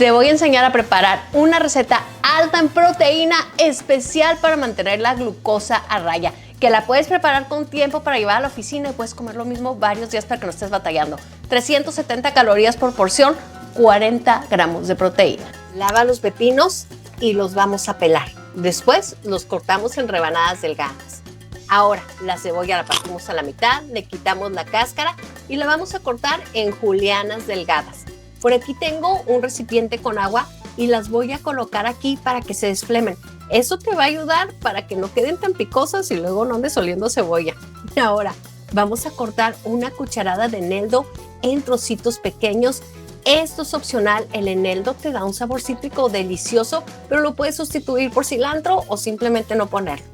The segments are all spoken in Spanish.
te voy a enseñar a preparar una receta alta en proteína especial para mantener la glucosa a raya, que la puedes preparar con tiempo para llevar a la oficina y puedes comer lo mismo varios días para que no estés batallando. 370 calorías por porción, 40 gramos de proteína. Lava los pepinos y los vamos a pelar. Después los cortamos en rebanadas delgadas. Ahora la cebolla la partimos a la mitad, le quitamos la cáscara y la vamos a cortar en julianas delgadas. Por aquí tengo un recipiente con agua y las voy a colocar aquí para que se desflemen. Eso te va a ayudar para que no queden tan picosas y luego no andes oliendo cebolla. Y ahora vamos a cortar una cucharada de eneldo en trocitos pequeños. Esto es opcional, el eneldo te da un sabor cítrico delicioso, pero lo puedes sustituir por cilantro o simplemente no ponerlo.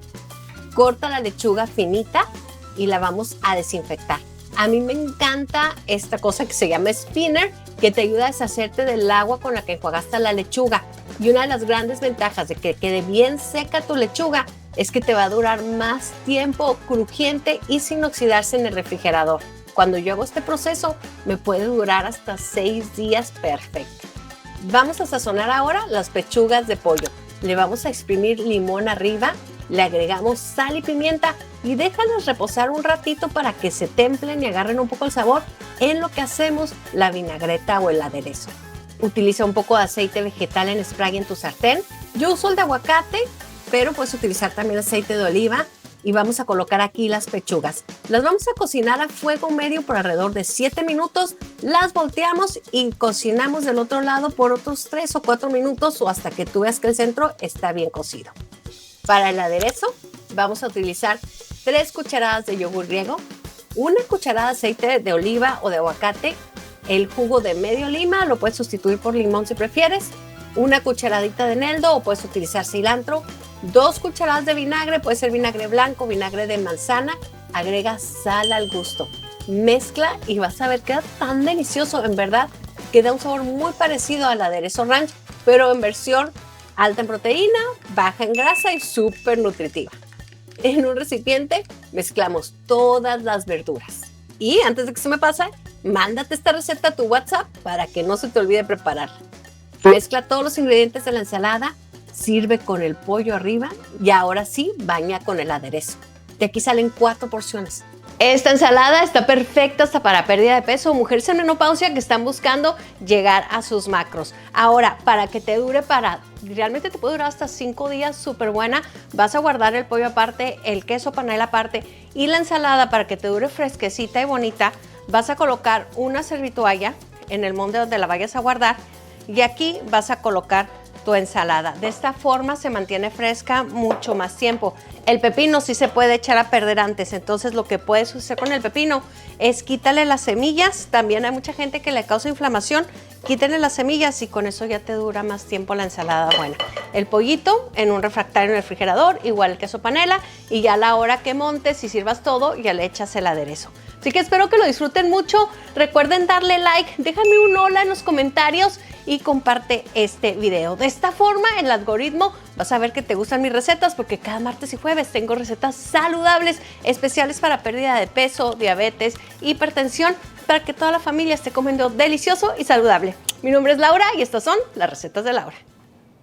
Corta la lechuga finita y la vamos a desinfectar. A mí me encanta esta cosa que se llama spinner, que te ayuda a deshacerte del agua con la que enjuagaste la lechuga. Y una de las grandes ventajas de que quede bien seca tu lechuga es que te va a durar más tiempo crujiente y sin oxidarse en el refrigerador. Cuando yo hago este proceso, me puede durar hasta 6 días perfecto. Vamos a sazonar ahora las pechugas de pollo. Le vamos a exprimir limón arriba, le agregamos sal y pimienta y déjalas reposar un ratito para que se templen y agarren un poco el sabor en lo que hacemos la vinagreta o el aderezo. Utiliza un poco de aceite vegetal en spray en tu sartén. Yo uso el de aguacate, pero puedes utilizar también aceite de oliva. Y vamos a colocar aquí las pechugas. Las vamos a cocinar a fuego medio por alrededor de 7 minutos. Las volteamos y cocinamos del otro lado por otros 3 o 4 minutos o hasta que tú veas que el centro está bien cocido. Para el aderezo vamos a utilizar 3 cucharadas de yogur griego, 1 cucharada de aceite de oliva o de aguacate, el jugo de medio lima, lo puedes sustituir por limón si prefieres, 1 cucharadita de eneldo o puedes utilizar cilantro, 2 cucharadas de vinagre, puede ser vinagre blanco, vinagre de manzana, agrega sal al gusto. Mezcla y vas a ver, queda tan delicioso, en verdad, que da un sabor muy parecido al aderezo ranch, pero en versión alta en proteína, baja en grasa y súper nutritiva. En un recipiente mezclamos todas las verduras. Y antes de que se me pase, mándate esta receta a tu WhatsApp para que no se te olvide prepararla. Mezcla todos los ingredientes de la ensalada, sirve con el pollo arriba y ahora sí baña con el aderezo. De aquí salen 4 porciones. Esta ensalada está perfecta hasta para pérdida de peso o mujeres en menopausia que están buscando llegar a sus macros. Ahora, para que te dure, realmente te puede durar hasta 5 días, súper buena. Vas a guardar el pollo aparte, el queso panela aparte y la ensalada para que te dure fresquecita y bonita. Vas a colocar una servitoalla en el molde donde la vayas a guardar y aquí vas a colocar tu ensalada. De esta forma se mantiene fresca mucho más tiempo. El pepino sí se puede echar a perder antes, entonces lo que puedes hacer con el pepino es quítale las semillas. También hay mucha gente que le causa inflamación, quítale las semillas y con eso ya te dura más tiempo la ensalada buena. El pollito en un refractario en el refrigerador, igual el queso panela y ya a la hora que montes y sirvas todo, ya le echas el aderezo. Así que espero que lo disfruten mucho. Recuerden darle like, déjame un hola en los comentarios y comparte este video. De esta forma, el algoritmo vas a ver que te gustan mis recetas porque cada martes y jueves tengo recetas saludables, especiales para pérdida de peso, diabetes, hipertensión, para que toda la familia esté comiendo delicioso y saludable. Mi nombre es Laura y estas son las recetas de Laura.